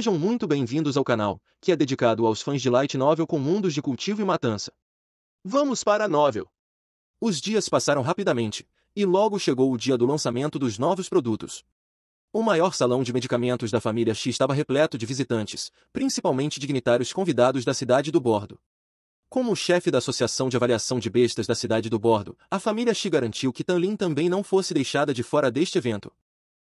Sejam muito bem-vindos ao canal, que é dedicado aos fãs de Light Novel com mundos de cultivo e matança. Vamos para a novel! Os dias passaram rapidamente, e logo chegou o dia do lançamento dos novos produtos. O maior salão de medicamentos da família X estava repleto de visitantes, principalmente dignitários convidados da cidade do Bordo. Como o chefe da Associação de Avaliação de Bestas da cidade do Bordo, a família X garantiu que Tanlin também não fosse deixada de fora deste evento.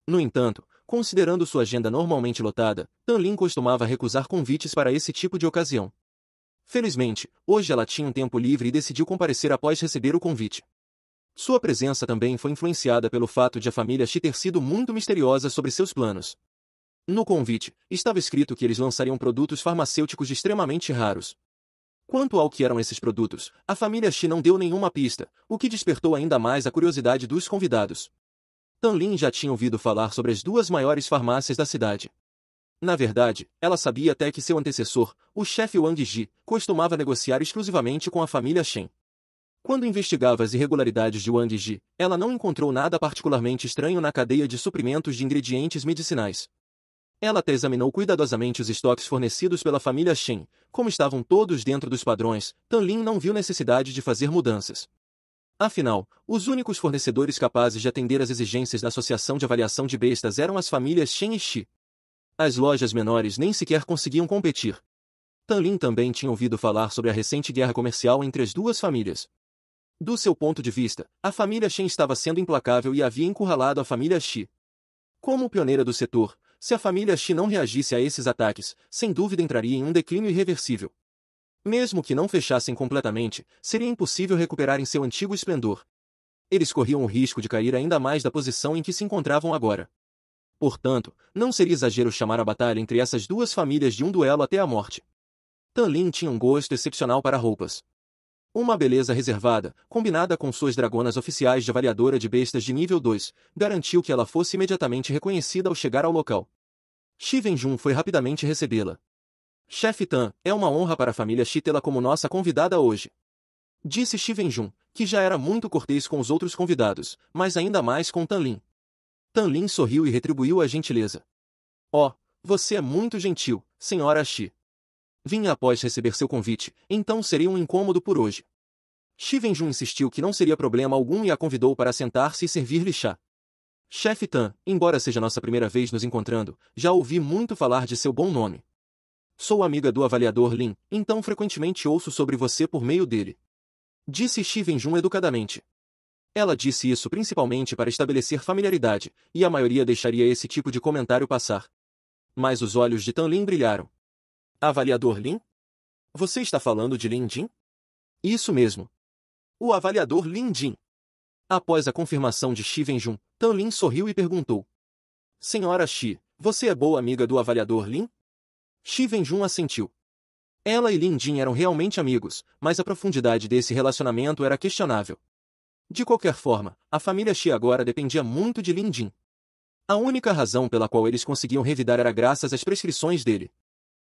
No entanto, considerando sua agenda normalmente lotada, Tanlin costumava recusar convites para esse tipo de ocasião. Felizmente, hoje ela tinha um tempo livre e decidiu comparecer após receber o convite. Sua presença também foi influenciada pelo fato de a família X ter sido muito misteriosa sobre seus planos. No convite, estava escrito que eles lançariam produtos farmacêuticos extremamente raros. Quanto ao que eram esses produtos, a família X não deu nenhuma pista, o que despertou ainda mais a curiosidade dos convidados. Tanlin já tinha ouvido falar sobre as duas maiores farmácias da cidade. Na verdade, ela sabia até que seu antecessor, o chefe Wang Ji, costumava negociar exclusivamente com a família Shen. Quando investigava as irregularidades de Wang Ji, ela não encontrou nada particularmente estranho na cadeia de suprimentos de ingredientes medicinais. Ela até examinou cuidadosamente os estoques fornecidos pela família Shen. Como estavam todos dentro dos padrões, Tanlin não viu necessidade de fazer mudanças. Afinal, os únicos fornecedores capazes de atender às exigências da Associação de Avaliação de Bestas eram as famílias Shen e Shi. As lojas menores nem sequer conseguiam competir. Tanlin também tinha ouvido falar sobre a recente guerra comercial entre as duas famílias. Do seu ponto de vista, a família Shen estava sendo implacável e havia encurralado a família Shi. Como pioneira do setor, se a família Shi não reagisse a esses ataques, sem dúvida entraria em um declínio irreversível. Mesmo que não fechassem completamente, seria impossível recuperar em seu antigo esplendor. Eles corriam o risco de cair ainda mais da posição em que se encontravam agora. Portanto, não seria exagero chamar a batalha entre essas duas famílias de um duelo até a morte. Tanlin tinha um gosto excepcional para roupas. Uma beleza reservada, combinada com suas dragonas oficiais de avaliadora de bestas de nível 2, garantiu que ela fosse imediatamente reconhecida ao chegar ao local. Shi Wenjun foi rapidamente recebê-la. Chefe Tan, é uma honra para a família Shi tê-la como nossa convidada hoje. Disse Shi Wenjun, que já era muito cortês com os outros convidados, mas ainda mais com Tanlin. Tanlin sorriu e retribuiu a gentileza. Oh, você é muito gentil, senhora Shi. Vim após receber seu convite, então seria um incômodo por hoje. Shi Wenjun insistiu que não seria problema algum e a convidou para sentar-se e servir-lhe chá. Chefe Tan, embora seja nossa primeira vez nos encontrando, já ouvi muito falar de seu bom nome. Sou amiga do avaliador Lin, então frequentemente ouço sobre você por meio dele. Disse Shi Wenjun educadamente. Ela disse isso principalmente para estabelecer familiaridade, e a maioria deixaria esse tipo de comentário passar. Mas os olhos de Tanlin brilharam. Avaliador Lin? Você está falando de Lin Jin? Isso mesmo. O avaliador Lin Jin. Após a confirmação de Shi Wenjun, Tanlin sorriu e perguntou. Senhora Shi, você é boa amiga do avaliador Lin? Shi Wenjun assentiu. Ela e Lin Jin eram realmente amigos, mas a profundidade desse relacionamento era questionável. De qualquer forma, a família Shi agora dependia muito de Lin Jin. A única razão pela qual eles conseguiam revidar era graças às prescrições dele.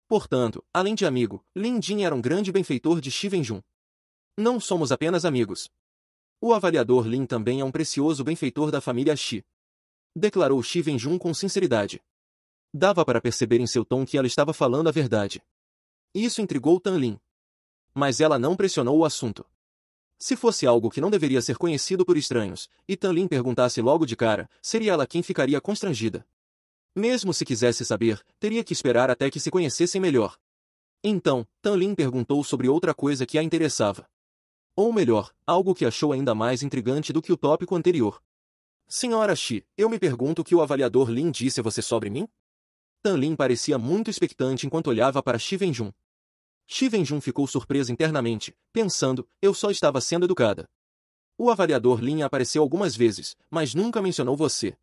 Portanto, além de amigo, Lin Jin era um grande benfeitor de Shi Wenjun. Não somos apenas amigos. O avaliador Lin também é um precioso benfeitor da família Shi. Declarou Shi Wenjun com sinceridade. Dava para perceber em seu tom que ela estava falando a verdade. Isso intrigou Tanlin. Mas ela não pressionou o assunto. Se fosse algo que não deveria ser conhecido por estranhos, e Tanlin perguntasse logo de cara, seria ela quem ficaria constrangida. Mesmo se quisesse saber, teria que esperar até que se conhecessem melhor. Então, Tanlin perguntou sobre outra coisa que a interessava. Ou melhor, algo que achou ainda mais intrigante do que o tópico anterior. Senhora Shi, eu me pergunto o que o avaliador Lin disse a você sobre mim? Tanlin parecia muito expectante enquanto olhava para Shi Wenjun. Shi Wenjun ficou surpresa internamente, pensando, eu só estava sendo educada. O avaliador Lin apareceu algumas vezes, mas nunca mencionou você.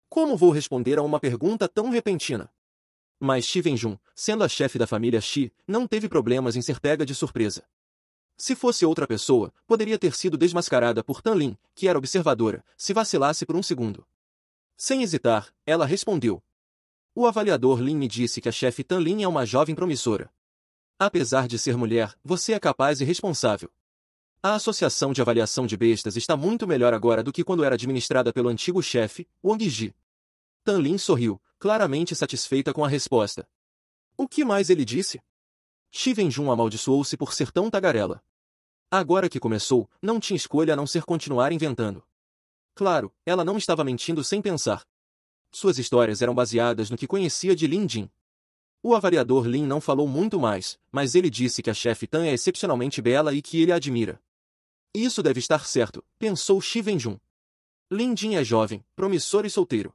Como vou responder a uma pergunta tão repentina? Mas Shi Wenjun, sendo a chefe da família Shi, não teve problemas em ser pega de surpresa. Se fosse outra pessoa, poderia ter sido desmascarada por Tanlin, que era observadora, se vacilasse por um segundo. Sem hesitar, ela respondeu. O avaliador Lin me disse que a chefe Tanlin é uma jovem promissora. Apesar de ser mulher, você é capaz e responsável. A Associação de Avaliação de Bestas está muito melhor agora do que quando era administrada pelo antigo chefe, Wang Ji. Tanlin sorriu, claramente satisfeita com a resposta. O que mais ele disse? Shi Venjun amaldiçoou-se por ser tão tagarela. Agora que começou, não tinha escolha a não ser continuar inventando. Claro, ela não estava mentindo sem pensar. Suas histórias eram baseadas no que conhecia de Lin Jin. O avaliador Lin não falou muito mais, mas ele disse que a chefe Tan é excepcionalmente bela e que ele a admira. Isso deve estar certo, pensou Shi Venjun. Lin Jin é jovem, promissor e solteiro.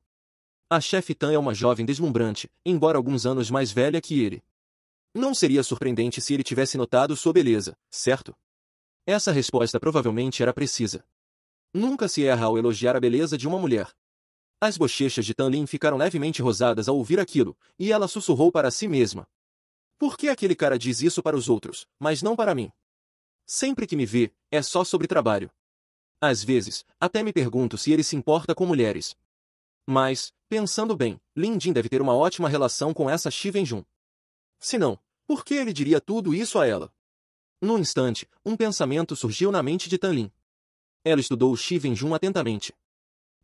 A chefe Tan é uma jovem deslumbrante, embora alguns anos mais velha que ele. Não seria surpreendente se ele tivesse notado sua beleza, certo? Essa resposta provavelmente era precisa. Nunca se erra ao elogiar a beleza de uma mulher. As bochechas de Tan Lin ficaram levemente rosadas ao ouvir aquilo, e ela sussurrou para si mesma. Por que aquele cara diz isso para os outros, mas não para mim? Sempre que me vê, é só sobre trabalho. Às vezes, até me pergunto se ele se importa com mulheres. Mas, pensando bem, Lin Jin deve ter uma ótima relação com essa Shi Venjun. Se não, por que ele diria tudo isso a ela? Num instante, um pensamento surgiu na mente de Tan Lin. Ela estudou Shi Venjun atentamente.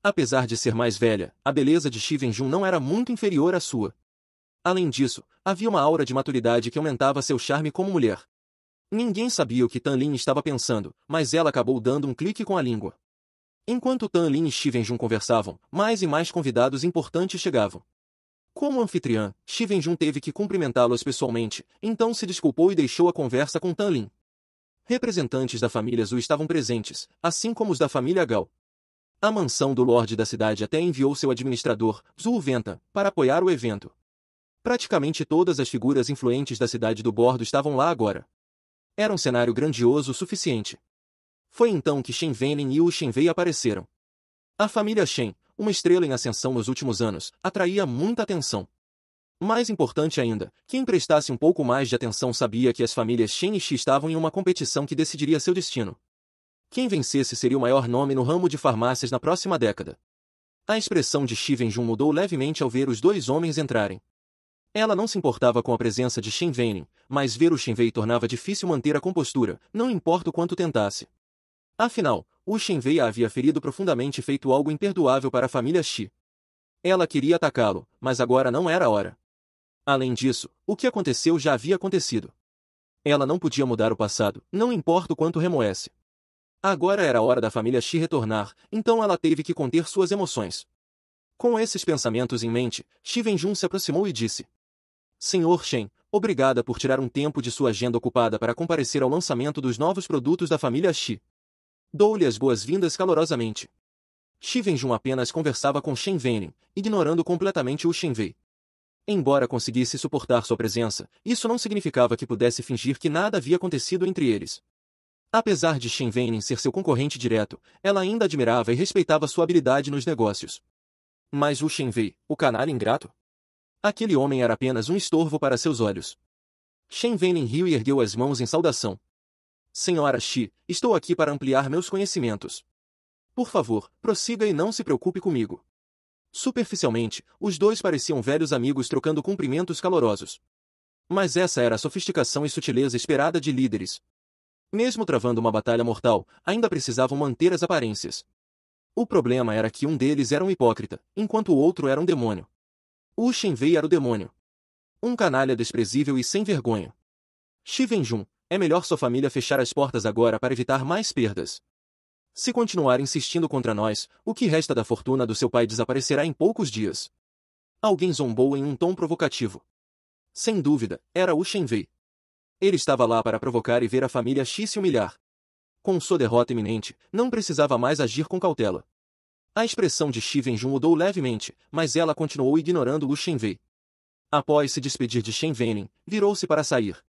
Apesar de ser mais velha, a beleza de Shi Venjun não era muito inferior à sua. Além disso, havia uma aura de maturidade que aumentava seu charme como mulher. Ninguém sabia o que Tan Lin estava pensando, mas ela acabou dando um clique com a língua. Enquanto Tan Lin e Shi Venjun conversavam, mais e mais convidados importantes chegavam. Como anfitriã, Shi Venjun teve que cumprimentá-los pessoalmente, então se desculpou e deixou a conversa com Tan Lin. Representantes da família Zhu estavam presentes, assim como os da família Gao. A mansão do Lorde da cidade até enviou seu administrador, Zhu Venta, para apoiar o evento. Praticamente todas as figuras influentes da cidade do bordo estavam lá agora. Era um cenário grandioso o suficiente. Foi então que Shen Weilin e Wu Shenwei apareceram. A família Shen, uma estrela em ascensão nos últimos anos, atraía muita atenção. Mais importante ainda, quem prestasse um pouco mais de atenção sabia que as famílias Shen e Shi estavam em uma competição que decidiria seu destino. Quem vencesse seria o maior nome no ramo de farmácias na próxima década. A expressão de Shi Venjun mudou levemente ao ver os dois homens entrarem. Ela não se importava com a presença de Shen Weilin, mas ver o Shenwei tornava difícil manter a compostura, não importa o quanto tentasse. Afinal, o Shenwei a havia ferido profundamente e feito algo imperdoável para a família Shi. Ela queria atacá-lo, mas agora não era a hora. Além disso, o que aconteceu já havia acontecido. Ela não podia mudar o passado, não importa o quanto remoesse. Agora era a hora da família Shi retornar, então ela teve que conter suas emoções. Com esses pensamentos em mente, Shi Venjun se aproximou e disse: Senhor Shen, obrigada por tirar um tempo de sua agenda ocupada para comparecer ao lançamento dos novos produtos da família Shi. Dou-lhe as boas-vindas calorosamente. Shi Venjun apenas conversava com Shen Weilin, ignorando completamente o Shenwei. Embora conseguisse suportar sua presença, isso não significava que pudesse fingir que nada havia acontecido entre eles. Apesar de Shen Weilin ser seu concorrente direto, ela ainda admirava e respeitava sua habilidade nos negócios. Mas o Shenwei, o canalha ingrato? Aquele homem era apenas um estorvo para seus olhos. Shen Weilin riu e ergueu as mãos em saudação. Senhora Shi, estou aqui para ampliar meus conhecimentos. Por favor, prossiga e não se preocupe comigo. Superficialmente, os dois pareciam velhos amigos trocando cumprimentos calorosos. Mas essa era a sofisticação e sutileza esperada de líderes. Mesmo travando uma batalha mortal, ainda precisavam manter as aparências. O problema era que um deles era um hipócrita, enquanto o outro era um demônio. O Shenwei era o demônio. Um canalha desprezível e sem vergonha. Shi Venjun, é melhor sua família fechar as portas agora para evitar mais perdas. Se continuar insistindo contra nós, o que resta da fortuna do seu pai desaparecerá em poucos dias. Alguém zombou em um tom provocativo. Sem dúvida, era o Shenwei. Ele estava lá para provocar e ver a família Shi se humilhar. Com sua derrota iminente, não precisava mais agir com cautela. A expressão de Shi Venjun mudou levemente, mas ela continuou ignorando o Shenwei. Após se despedir de Shen Weilin, virou-se para sair.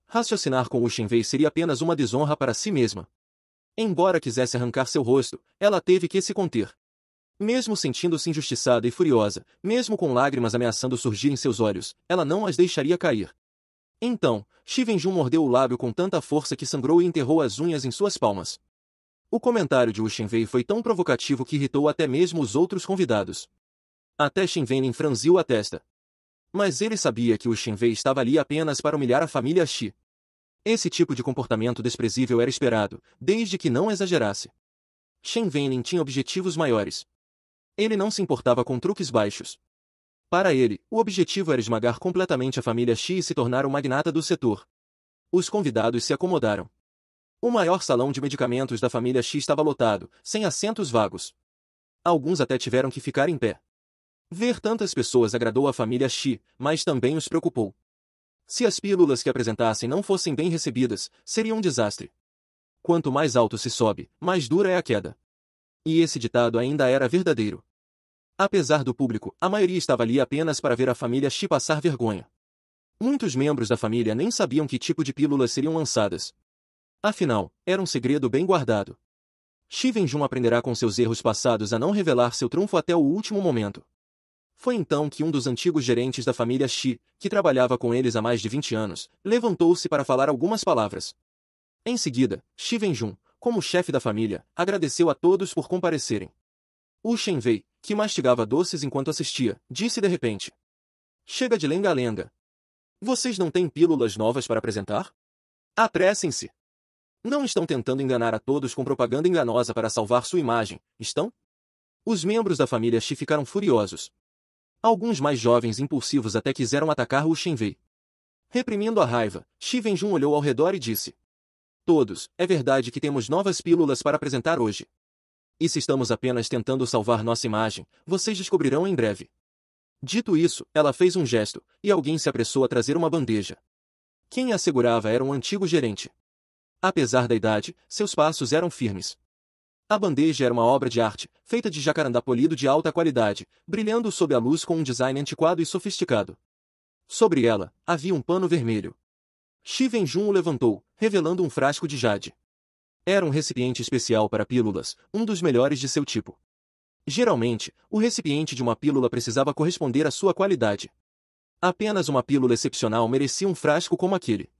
Raciocinar com o Shenwei seria apenas uma desonra para si mesma. Embora quisesse arrancar seu rosto, ela teve que se conter. Mesmo sentindo-se injustiçada e furiosa, mesmo com lágrimas ameaçando surgir em seus olhos, ela não as deixaria cair. Então, Shi Venjun mordeu o lábio com tanta força que sangrou e enterrou as unhas em suas palmas. O comentário de Wu Shenwei foi tão provocativo que irritou até mesmo os outros convidados. Até Shen Weilin franziu a testa. Mas ele sabia que o Shenwei estava ali apenas para humilhar a família Shi. Esse tipo de comportamento desprezível era esperado, desde que não exagerasse. Shen Weilin tinha objetivos maiores. Ele não se importava com truques baixos. Para ele, o objetivo era esmagar completamente a família Xi e se tornar o magnata do setor. Os convidados se acomodaram. O maior salão de medicamentos da família Xi estava lotado, sem assentos vagos. Alguns até tiveram que ficar em pé. Ver tantas pessoas agradou a família Xi, mas também os preocupou. Se as pílulas que apresentassem não fossem bem recebidas, seria um desastre. Quanto mais alto se sobe, mais dura é a queda. E esse ditado ainda era verdadeiro. Apesar do público, a maioria estava ali apenas para ver a família Xi passar vergonha. Muitos membros da família nem sabiam que tipo de pílulas seriam lançadas. Afinal, era um segredo bem guardado. Xi Wenjun aprenderá com seus erros passados a não revelar seu trunfo até o último momento. Foi então que um dos antigos gerentes da família Xi, que trabalhava com eles há mais de 20 anos, levantou-se para falar algumas palavras. Em seguida, Xi Wenjun, como chefe da família, agradeceu a todos por comparecerem. Wu Shenwei, que mastigava doces enquanto assistia, disse de repente: "Chega de lenga-lenga. Vocês não têm pílulas novas para apresentar? Apressem-se! Não estão tentando enganar a todos com propaganda enganosa para salvar sua imagem, estão?" Os membros da família Xi ficaram furiosos. Alguns mais jovens e impulsivos até quiseram atacar Wu Shenwei. Reprimindo a raiva, Xi Wenjun olhou ao redor e disse: "Todos, é verdade que temos novas pílulas para apresentar hoje. E se estamos apenas tentando salvar nossa imagem, vocês descobrirão em breve." Dito isso, ela fez um gesto, e alguém se apressou a trazer uma bandeja. Quem a segurava era um antigo gerente. Apesar da idade, seus passos eram firmes. A bandeja era uma obra de arte, feita de jacarandá polido de alta qualidade, brilhando sob a luz com um design antiquado e sofisticado. Sobre ela, havia um pano vermelho. Xi Wenjun o levantou, revelando um frasco de jade. Era um recipiente especial para pílulas, um dos melhores de seu tipo. Geralmente, o recipiente de uma pílula precisava corresponder à sua qualidade. Apenas uma pílula excepcional merecia um frasco como aquele.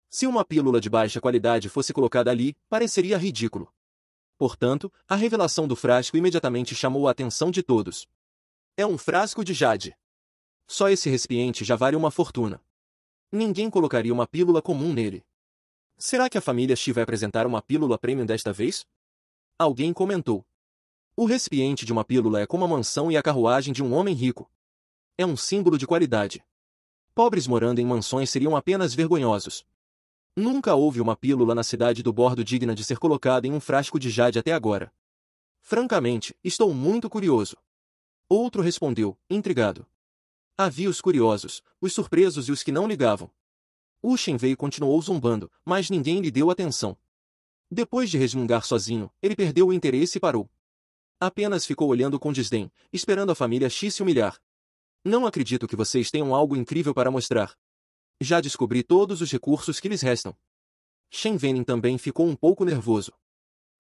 Se uma pílula de baixa qualidade fosse colocada ali, pareceria ridículo. Portanto, a revelação do frasco imediatamente chamou a atenção de todos. É um frasco de jade. Só esse recipiente já vale uma fortuna. Ninguém colocaria uma pílula comum nele. Será que a família Xi vai apresentar uma pílula premium desta vez? Alguém comentou. O recipiente de uma pílula é como a mansão e a carruagem de um homem rico. É um símbolo de qualidade. Pobres morando em mansões seriam apenas vergonhosos. Nunca houve uma pílula na cidade do Bordo digna de ser colocada em um frasco de jade até agora. Francamente, estou muito curioso. Outro respondeu, intrigado. Havia os curiosos, os surpresos e os que não ligavam. Wu Shenwei continuou zombando, mas ninguém lhe deu atenção. Depois de resmungar sozinho, ele perdeu o interesse e parou. Apenas ficou olhando com desdém, esperando a família Xi se humilhar. Não acredito que vocês tenham algo incrível para mostrar. Já descobri todos os recursos que lhes restam. Shen Wenin também ficou um pouco nervoso.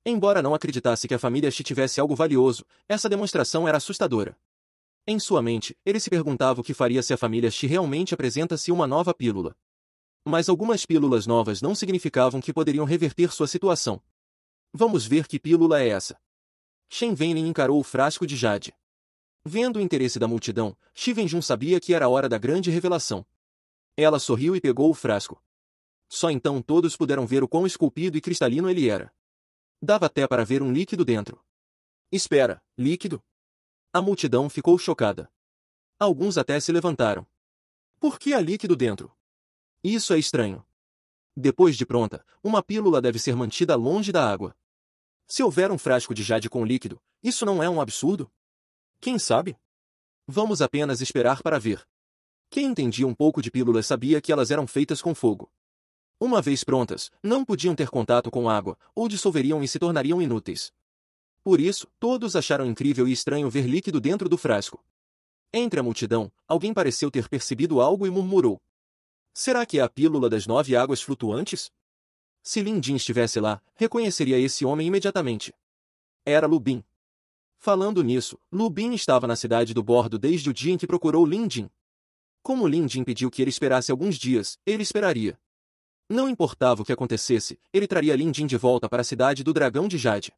Embora não acreditasse que a família Xi tivesse algo valioso, essa demonstração era assustadora. Em sua mente, ele se perguntava o que faria se a família Xi realmente apresentasse uma nova pílula. Mas algumas pílulas novas não significavam que poderiam reverter sua situação. Vamos ver que pílula é essa. Shen Wenin encarou o frasco de jade. Vendo o interesse da multidão, Xi Wenjun sabia que era a hora da grande revelação. Ela sorriu e pegou o frasco. Só então todos puderam ver o quão esculpido e cristalino ele era. Dava até para ver um líquido dentro. Espera, líquido? A multidão ficou chocada. Alguns até se levantaram. Por que há líquido dentro? Isso é estranho. Depois de pronta, uma pílula deve ser mantida longe da água. Se houver um frasco de jade com líquido, isso não é um absurdo? Quem sabe? Vamos apenas esperar para ver. Quem entendia um pouco de pílulas sabia que elas eram feitas com fogo. Uma vez prontas, não podiam ter contato com água, ou dissolveriam e se tornariam inúteis. Por isso, todos acharam incrível e estranho ver líquido dentro do frasco. Entre a multidão, alguém pareceu ter percebido algo e murmurou. Será que é a pílula das 9 águas flutuantes? Se Lin Jin estivesse lá, reconheceria esse homem imediatamente. Era Lu Bin. Falando nisso, Lu Bin estava na cidade do Bordo desde o dia em que procurou Lin Jin. Como Lin Jin pediu que ele esperasse alguns dias, ele esperaria. Não importava o que acontecesse, ele traria Lin Jin de volta para a cidade do Dragão de Jade.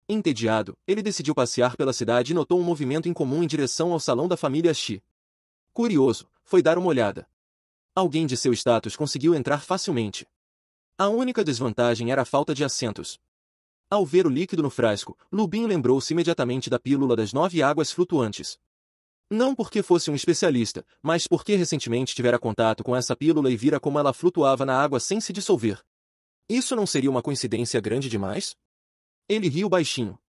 Entediado, ele decidiu passear pela cidade e notou um movimento incomum em direção ao salão da família Xi. Curioso, foi dar uma olhada. Alguém de seu status conseguiu entrar facilmente. A única desvantagem era a falta de assentos. Ao ver o líquido no frasco, Lu Bin lembrou-se imediatamente da pílula das 9 águas flutuantes. Não porque fosse um especialista, mas porque recentemente tivera contato com essa pílula e vira como ela flutuava na água sem se dissolver. Isso não seria uma coincidência grande demais? Ele riu baixinho.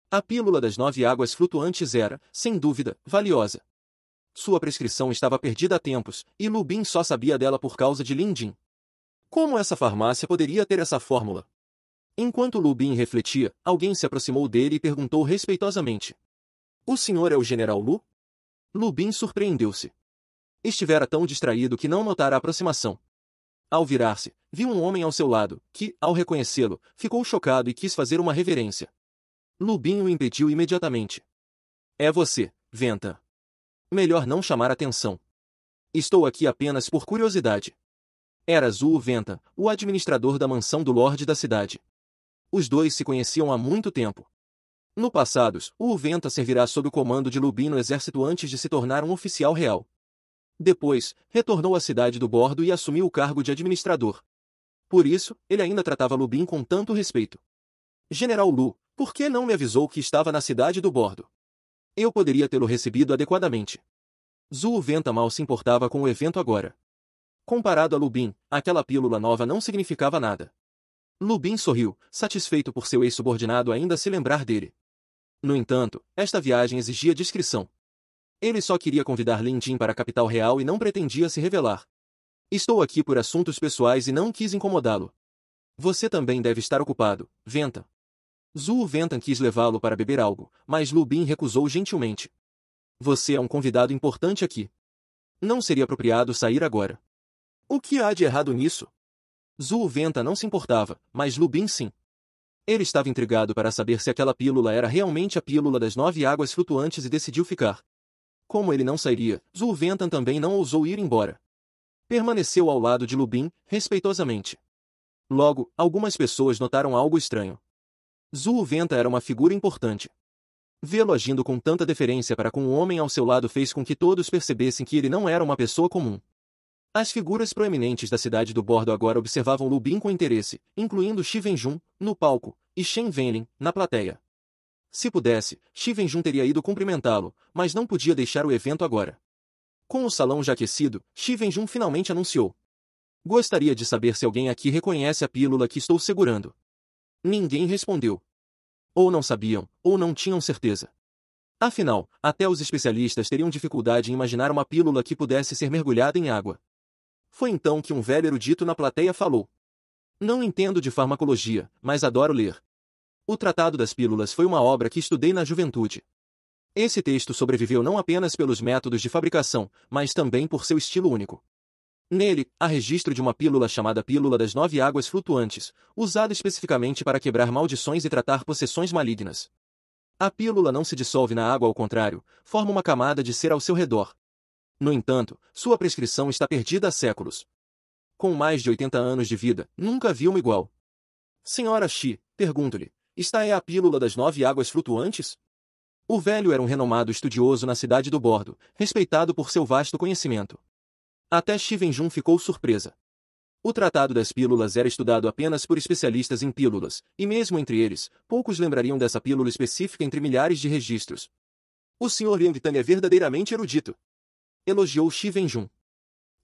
A pílula das 9 águas flutuantes era, sem dúvida, valiosa. Sua prescrição estava perdida há tempos, e Lu Bin só sabia dela por causa de Lin Jin. Como essa farmácia poderia ter essa fórmula? Enquanto Lu Bin refletia, alguém se aproximou dele e perguntou respeitosamente. O senhor é o General Lu? Lu Bin surpreendeu-se. Estivera tão distraído que não notara a aproximação. Ao virar-se, viu um homem ao seu lado, que, ao reconhecê-lo, ficou chocado e quis fazer uma reverência. Lu Bin o impediu imediatamente. É você, Venta. Melhor não chamar atenção. Estou aqui apenas por curiosidade. Era Zhu Venta, o administrador da mansão do Lorde da cidade. Os dois se conheciam há muito tempo. No passado, o Venta servirá sob o comando de Lu Bin no exército antes de se tornar um oficial real. Depois, retornou à cidade do Bordo e assumiu o cargo de administrador. Por isso, ele ainda tratava Lu Bin com tanto respeito. General Lu, por que não me avisou que estava na cidade do Bordo? Eu poderia tê-lo recebido adequadamente. Zhu Venta mal se importava com o evento agora. Comparado a Lu Bin, aquela pílula nova não significava nada. Lu Bin sorriu, satisfeito por seu ex-subordinado ainda se lembrar dele. No entanto, esta viagem exigia discrição. Ele só queria convidar Lin Jin para a capital real e não pretendia se revelar. Estou aqui por assuntos pessoais e não quis incomodá-lo. Você também deve estar ocupado, Venta. Zhu Ventan quis levá-lo para beber algo, mas Lu Bin recusou gentilmente. Você é um convidado importante aqui. Não seria apropriado sair agora. O que há de errado nisso? Zhu Venta não se importava, mas Lu Bin sim. Ele estava intrigado para saber se aquela pílula era realmente a pílula das 9 águas flutuantes e decidiu ficar. Como ele não sairia, Zhu Ventan também não ousou ir embora. Permaneceu ao lado de Lu Bin, respeitosamente. Logo, algumas pessoas notaram algo estranho. Zhu Venta era uma figura importante. Vê-lo agindo com tanta deferência para com o homem ao seu lado fez com que todos percebessem que ele não era uma pessoa comum. As figuras proeminentes da cidade do Bordo agora observavam Lu Bin com interesse, incluindo Shi Wenjun, no palco, e Shen Wenlin, na plateia. Se pudesse, Shi Wenjun teria ido cumprimentá-lo, mas não podia deixar o evento agora. Com o salão já aquecido, Shi Wenjun finalmente anunciou. Gostaria de saber se alguém aqui reconhece a pílula que estou segurando. Ninguém respondeu. Ou não sabiam, ou não tinham certeza. Afinal, até os especialistas teriam dificuldade em imaginar uma pílula que pudesse ser mergulhada em água. Foi então que um velho erudito na plateia falou. Não entendo de farmacologia, mas adoro ler. O Tratado das Pílulas foi uma obra que estudei na juventude. Esse texto sobreviveu não apenas pelos métodos de fabricação, mas também por seu estilo único. Nele, há registro de uma pílula chamada Pílula das 9 Águas Flutuantes, usada especificamente para quebrar maldições e tratar possessões malignas. A pílula não se dissolve na água, ao contrário, forma uma camada de cera ao seu redor. No entanto, sua prescrição está perdida há séculos. Com mais de 80 anos de vida, nunca viu uma igual. Senhora Shi, pergunto-lhe, esta é a pílula das 9 águas flutuantes? O velho era um renomado estudioso na cidade do Bordo, respeitado por seu vasto conhecimento. Até Shi Wenjun ficou surpresa. O Tratado das Pílulas era estudado apenas por especialistas em pílulas, e mesmo entre eles, poucos lembrariam dessa pílula específica entre milhares de registros. O Sr. Yang Tang é verdadeiramente erudito. Elogiou Shi Wenjun.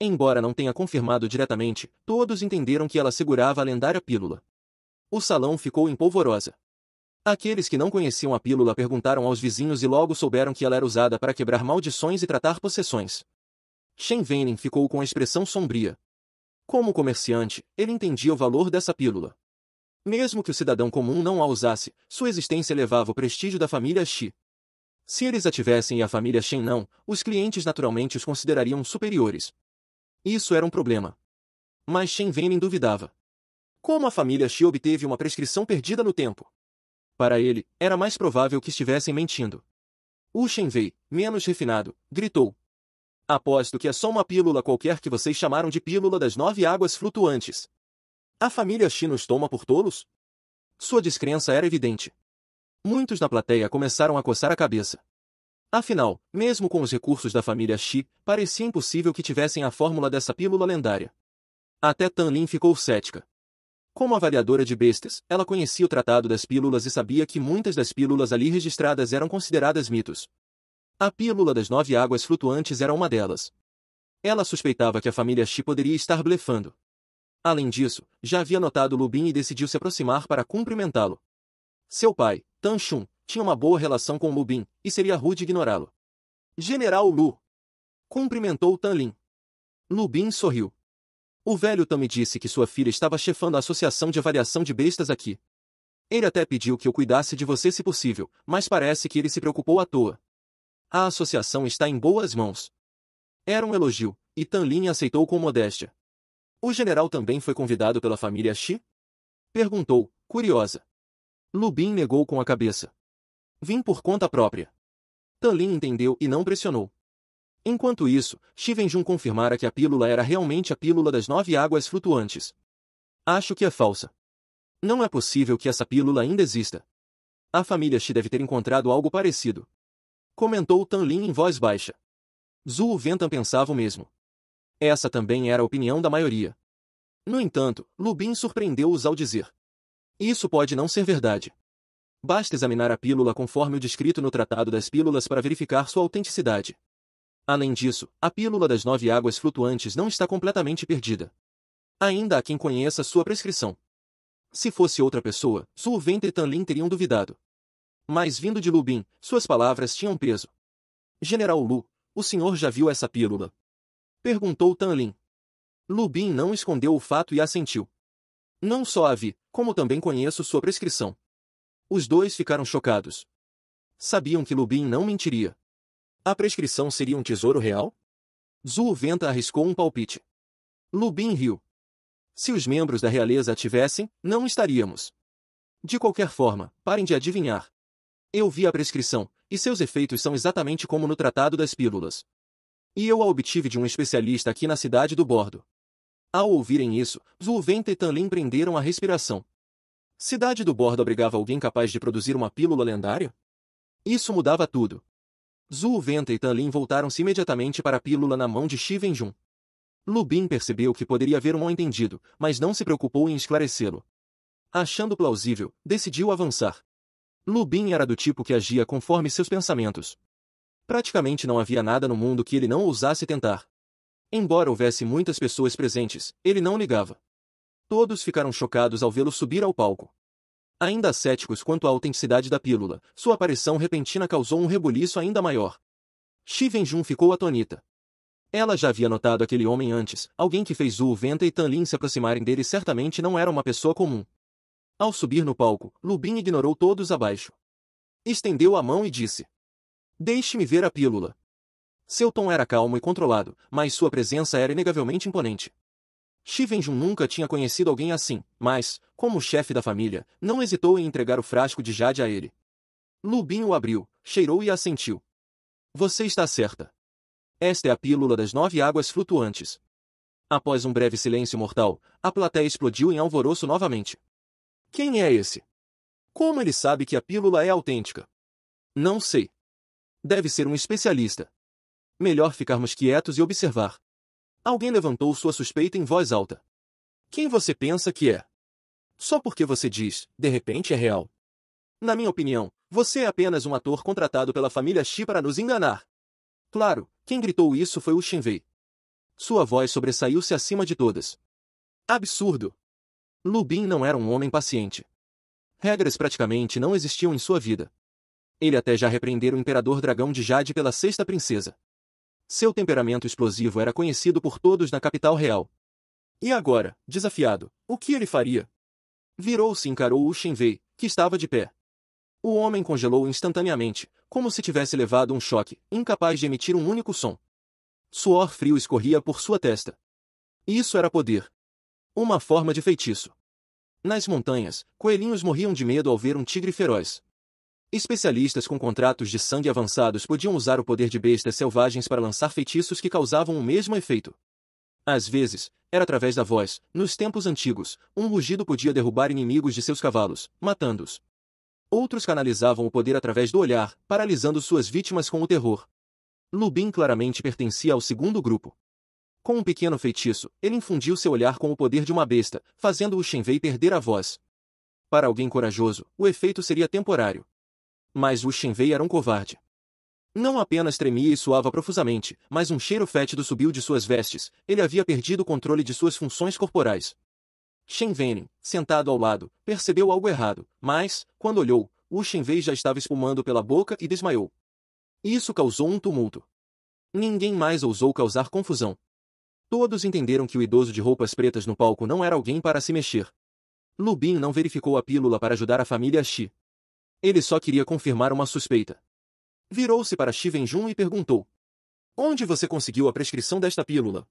Embora não tenha confirmado diretamente, todos entenderam que ela segurava a lendária pílula. O salão ficou em polvorosa. Aqueles que não conheciam a pílula perguntaram aos vizinhos e logo souberam que ela era usada para quebrar maldições e tratar possessões. Shen Wenlin ficou com a expressão sombria. Como comerciante, ele entendia o valor dessa pílula. Mesmo que o cidadão comum não a usasse, sua existência elevava o prestígio da família Shi. Se eles a tivessem e a família Shen não, os clientes naturalmente os considerariam superiores. Isso era um problema. Mas Shen Wenlin duvidava. Como a família Shi obteve uma prescrição perdida no tempo? Para ele, era mais provável que estivessem mentindo. O Shen Wei, menos refinado, gritou. Aposto que é só uma pílula qualquer que vocês chamaram de pílula das 9 águas flutuantes. A família Shi nos toma por tolos? Sua descrença era evidente. Muitos na plateia começaram a coçar a cabeça. Afinal, mesmo com os recursos da família Shi, parecia impossível que tivessem a fórmula dessa pílula lendária. Até Tan Lin ficou cética. Como avaliadora de bestas, ela conhecia o Tratado das Pílulas e sabia que muitas das pílulas ali registradas eram consideradas mitos. A pílula das 9 águas flutuantes era uma delas. Ela suspeitava que a família Shi poderia estar blefando. Além disso, já havia notado Lu Bin e decidiu se aproximar para cumprimentá-lo. Seu pai, Tan Shun, tinha uma boa relação com Lu Bin, e seria rude ignorá-lo. General Lu! Cumprimentou Tan Lin. Lu Bin sorriu. O velho Tan me disse que sua filha estava chefando a associação de avaliação de bestas aqui. Ele até pediu que eu cuidasse de você se possível, mas parece que ele se preocupou à toa. A associação está em boas mãos. Era um elogio, e Tan Lin aceitou com modéstia. O general também foi convidado pela família Shi? Perguntou, curiosa. Lu Bin negou com a cabeça. Vim por conta própria. Tan Lin entendeu e não pressionou. Enquanto isso, Shi Wenjun confirmara que a pílula era realmente a pílula das 9 águas flutuantes. Acho que é falsa. Não é possível que essa pílula ainda exista. A família Shi deve ter encontrado algo parecido. Comentou Tan Lin em voz baixa. Zhu Ventan pensava o mesmo. Essa também era a opinião da maioria. No entanto, Lu Bin surpreendeu-os ao dizer: isso pode não ser verdade. Basta examinar a pílula conforme o descrito no Tratado das Pílulas para verificar sua autenticidade. Além disso, a pílula das 9 águas flutuantes não está completamente perdida. Ainda há quem conheça sua prescrição. Se fosse outra pessoa, Zhu Ventan e Tan Lin teriam duvidado. Mas vindo de Lu Bin, suas palavras tinham peso. General Lu, o senhor já viu essa pílula? Perguntou Tan Lin. Lu Bin não escondeu o fato e assentiu. Não só a vi, como também conheço sua prescrição. Os dois ficaram chocados. Sabiam que Lu Bin não mentiria. A prescrição seria um tesouro real? Zhu Ventan arriscou um palpite. Lu Bin riu. Se os membros da realeza a tivessem, não estaríamos. De qualquer forma, parem de adivinhar. Eu vi a prescrição, e seus efeitos são exatamente como no Tratado das Pílulas. E eu a obtive de um especialista aqui na cidade do Bordo. Ao ouvirem isso, Zhu Ventan e Tan Lin prenderam a respiração. Cidade do Bordo abrigava alguém capaz de produzir uma pílula lendária? Isso mudava tudo. Zhu Ventan e Tan Lin voltaram-se imediatamente para a pílula na mão de Shi Wenjun. Lu Bin percebeu que poderia haver um mal-entendido, mas não se preocupou em esclarecê-lo. Achando plausível, decidiu avançar. Lu Bin era do tipo que agia conforme seus pensamentos. Praticamente não havia nada no mundo que ele não ousasse tentar. Embora houvesse muitas pessoas presentes, ele não ligava. Todos ficaram chocados ao vê-lo subir ao palco. Ainda céticos quanto à autenticidade da pílula, sua aparição repentina causou um rebuliço ainda maior. Shi Wenjun ficou atonita. Ela já havia notado aquele homem antes, alguém que fez Zhu Ventan e Tan Lin se aproximarem dele certamente não era uma pessoa comum. Ao subir no palco, Lu Bin ignorou todos abaixo. Estendeu a mão e disse: deixe-me ver a pílula. Seu tom era calmo e controlado, mas sua presença era inegavelmente imponente. Shi Wenjun nunca tinha conhecido alguém assim, mas, como chefe da família, não hesitou em entregar o frasco de jade a ele. Lu Bin o abriu, cheirou e assentiu. Você está certa. Esta é a pílula das 9 águas flutuantes. Após um breve silêncio mortal, a plateia explodiu em alvoroço novamente. Quem é esse? Como ele sabe que a pílula é autêntica? Não sei. Deve ser um especialista. Melhor ficarmos quietos e observar. Alguém levantou sua suspeita em voz alta. Quem você pensa que é? Só porque você diz, de repente é real. Na minha opinião, você é apenas um ator contratado pela família Shi para nos enganar. Claro, quem gritou isso foi o Shenwei. Sua voz sobressaiu-se acima de todas. Absurdo! Lu Bin não era um homem paciente. Regras praticamente não existiam em sua vida. Ele até já repreendera o Imperador Dragão de Jade pela sexta princesa. Seu temperamento explosivo era conhecido por todos na capital real. E agora, desafiado, o que ele faria? Virou-se e encarou o Shenwei, que estava de pé. O homem congelou instantaneamente, como se tivesse levado um choque, incapaz de emitir um único som. Suor frio escorria por sua testa. Isso era poder. Uma forma de feitiço. Nas montanhas, coelhinhos morriam de medo ao ver um tigre feroz. Especialistas com contratos de sangue avançados podiam usar o poder de bestas selvagens para lançar feitiços que causavam o mesmo efeito. Às vezes, era através da voz. Nos tempos antigos, um rugido podia derrubar inimigos de seus cavalos, matando-os. Outros canalizavam o poder através do olhar, paralisando suas vítimas com o terror. Lu Bin claramente pertencia ao segundo grupo. Com um pequeno feitiço, ele infundiu seu olhar com o poder de uma besta, fazendo o Shenwei perder a voz. Para alguém corajoso, o efeito seria temporário. Mas o Shenwei era um covarde. Não apenas tremia e suava profusamente, mas um cheiro fétido subiu de suas vestes. Ele havia perdido o controle de suas funções corporais. Shen Venin, sentado ao lado, percebeu algo errado, mas, quando olhou, Wu Shenwei já estava espumando pela boca e desmaiou. Isso causou um tumulto. Ninguém mais ousou causar confusão. Todos entenderam que o idoso de roupas pretas no palco não era alguém para se mexer. Lu Bin não verificou a pílula para ajudar a família Shi. Ele só queria confirmar uma suspeita. Virou-se para Shi Wenjun e perguntou: "Onde você conseguiu a prescrição desta pílula?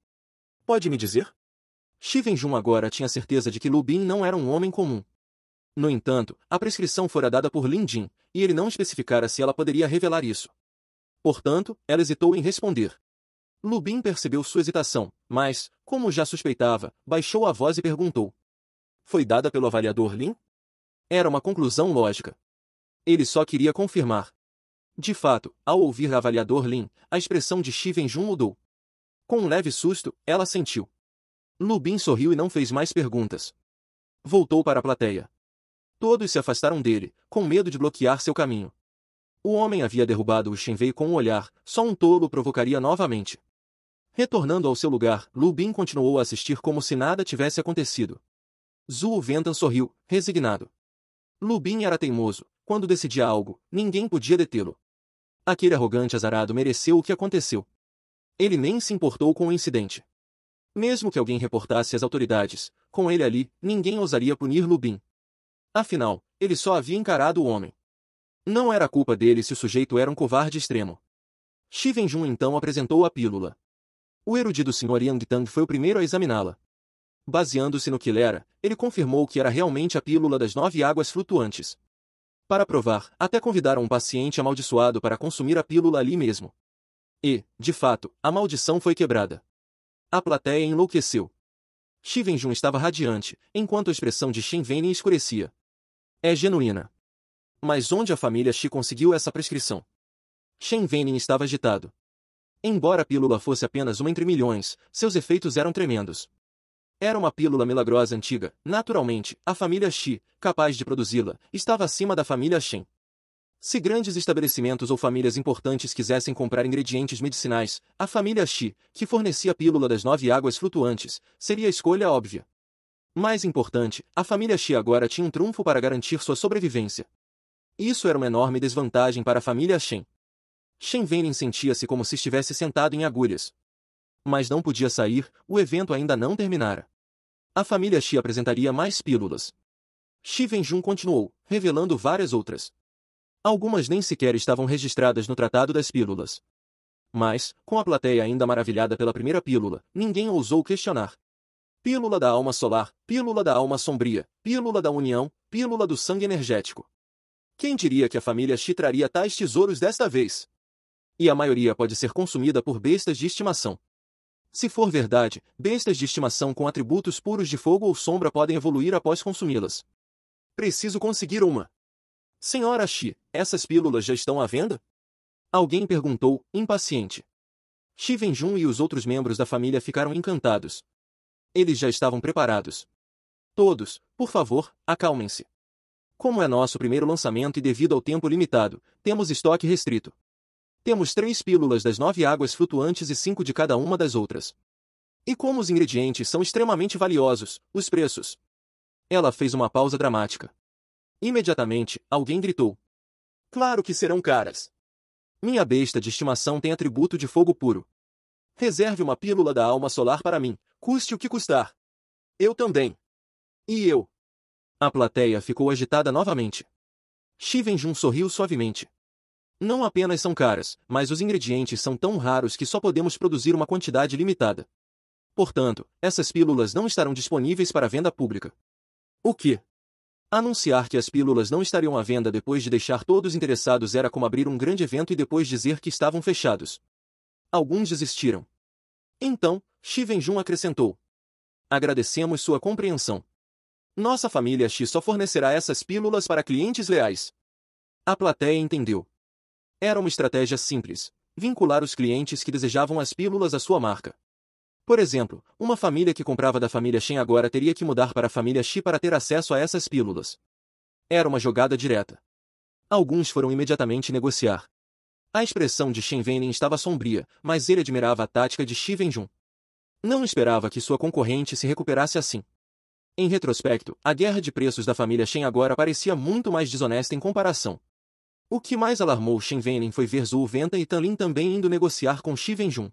Pode me dizer?" Shi Wenjun agora tinha certeza de que Lu Bin não era um homem comum. No entanto, a prescrição fora dada por Lin Jin, e ele não especificara se ela poderia revelar isso. Portanto, ela hesitou em responder. Lu Bin percebeu sua hesitação, mas, como já suspeitava, baixou a voz e perguntou: "Foi dada pelo avaliador Lin?" Era uma conclusão lógica. Ele só queria confirmar. De fato, ao ouvir a avaliador Lin, a expressão de Shi Wenjun mudou. Com um leve susto, ela sentiu. Lu Bin sorriu e não fez mais perguntas. Voltou para a plateia. Todos se afastaram dele, com medo de bloquear seu caminho. O homem havia derrubado o Shenwei com um olhar, só um tolo o provocaria novamente. Retornando ao seu lugar, Lu Bin continuou a assistir como se nada tivesse acontecido. Zhou Ventan sorriu, resignado. Lu Bin era teimoso. Quando decidia algo, ninguém podia detê-lo. Aquele arrogante azarado mereceu o que aconteceu. Ele nem se importou com o incidente. Mesmo que alguém reportasse às autoridades, com ele ali, ninguém ousaria punir Lu Bin. Afinal, ele só havia encarado o homem. Não era culpa dele se o sujeito era um covarde extremo. Shi Wenjun então apresentou a pílula. O erudito Sr. Yang Tang foi o primeiro a examiná-la. Baseando-se no que lera, ele confirmou que era realmente a pílula das 9 águas flutuantes. Para provar, até convidaram um paciente amaldiçoado para consumir a pílula ali mesmo. E, de fato, a maldição foi quebrada. A plateia enlouqueceu. Shi Wenjun estava radiante, enquanto a expressão de Shen Venin escurecia. É genuína. Mas onde a família Shi conseguiu essa prescrição? Shen Venin estava agitado. Embora a pílula fosse apenas uma entre milhões, seus efeitos eram tremendos. Era uma pílula milagrosa antiga. Naturalmente, a família Shi, capaz de produzi-la, estava acima da família Shen. Se grandes estabelecimentos ou famílias importantes quisessem comprar ingredientes medicinais, a família Shi, que fornecia a pílula das 9 águas flutuantes, seria a escolha óbvia. Mais importante, a família Shi agora tinha um trunfo para garantir sua sobrevivência. Isso era uma enorme desvantagem para a família Shen. Shen Venin sentia-se como se estivesse sentado em agulhas. Mas não podia sair, o evento ainda não terminara. A família Shi apresentaria mais pílulas. Shi Wenjun continuou, revelando várias outras. Algumas nem sequer estavam registradas no Tratado das Pílulas. Mas, com a plateia ainda maravilhada pela primeira pílula, ninguém ousou questionar. Pílula da alma solar, pílula da alma sombria, pílula da união, pílula do sangue energético. Quem diria que a família Shi traria tais tesouros desta vez? E a maioria pode ser consumida por bestas de estimação. Se for verdade, bestas de estimação com atributos puros de fogo ou sombra podem evoluir após consumi-las. Preciso conseguir uma. Senhora Shi, essas pílulas já estão à venda? Alguém perguntou, impaciente. Shi Wenjun e os outros membros da família ficaram encantados. Eles já estavam preparados. Todos, por favor, acalmem-se. Como é nosso primeiro lançamento e devido ao tempo limitado, temos estoque restrito. Temos 3 pílulas das 9 águas flutuantes e 5 de cada uma das outras. E como os ingredientes são extremamente valiosos, os preços. Ela fez uma pausa dramática. Imediatamente, alguém gritou. Claro que serão caras. Minha besta de estimação tem atributo de fogo puro. Reserve uma pílula da alma solar para mim, custe o que custar. Eu também. E eu. A plateia ficou agitada novamente. Shi Wenjun sorriu suavemente. Não apenas são caras, mas os ingredientes são tão raros que só podemos produzir uma quantidade limitada. Portanto, essas pílulas não estarão disponíveis para venda pública. O quê? Anunciar que as pílulas não estariam à venda depois de deixar todos interessados era como abrir um grande evento e depois dizer que estavam fechados. Alguns desistiram. Então, Shi Wenjun acrescentou. Agradecemos sua compreensão. Nossa família Shi só fornecerá essas pílulas para clientes leais. A plateia entendeu. Era uma estratégia simples, vincular os clientes que desejavam as pílulas à sua marca. Por exemplo, uma família que comprava da família Shen agora teria que mudar para a família Shi para ter acesso a essas pílulas. Era uma jogada direta. Alguns foram imediatamente negociar. A expressão de Shen Weilin estava sombria, mas ele admirava a tática de Xi Wenjun. Não esperava que sua concorrente se recuperasse assim. Em retrospecto, a guerra de preços da família Shen agora parecia muito mais desonesta em comparação. O que mais alarmou Shen Weilin foi ver Zhou Venta e Tan Lin também indo negociar com Xi Wenjun.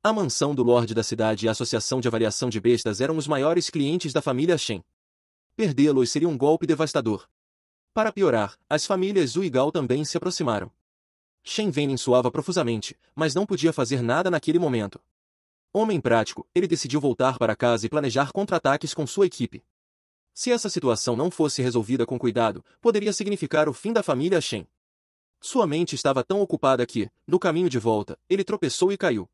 A mansão do Lorde da cidade e a Associação de Avaliação de Bestas eram os maiores clientes da família Shen. Perdê-los seria um golpe devastador. Para piorar, as famílias Zhu e Gao também se aproximaram. Shen Weilin suava profusamente, mas não podia fazer nada naquele momento. Homem prático, ele decidiu voltar para casa e planejar contra-ataques com sua equipe. Se essa situação não fosse resolvida com cuidado, poderia significar o fim da família Shen. Sua mente estava tão ocupada que, no caminho de volta, ele tropeçou e caiu.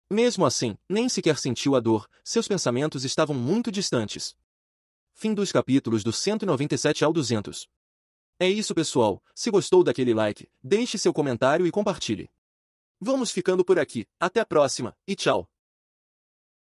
Mesmo assim, nem sequer sentiu a dor, seus pensamentos estavam muito distantes. Fim dos capítulos do 197 ao 200. É isso, pessoal. Se gostou daquele like, deixe seu comentário e compartilhe. Vamos ficando por aqui. Até a próxima, e tchau!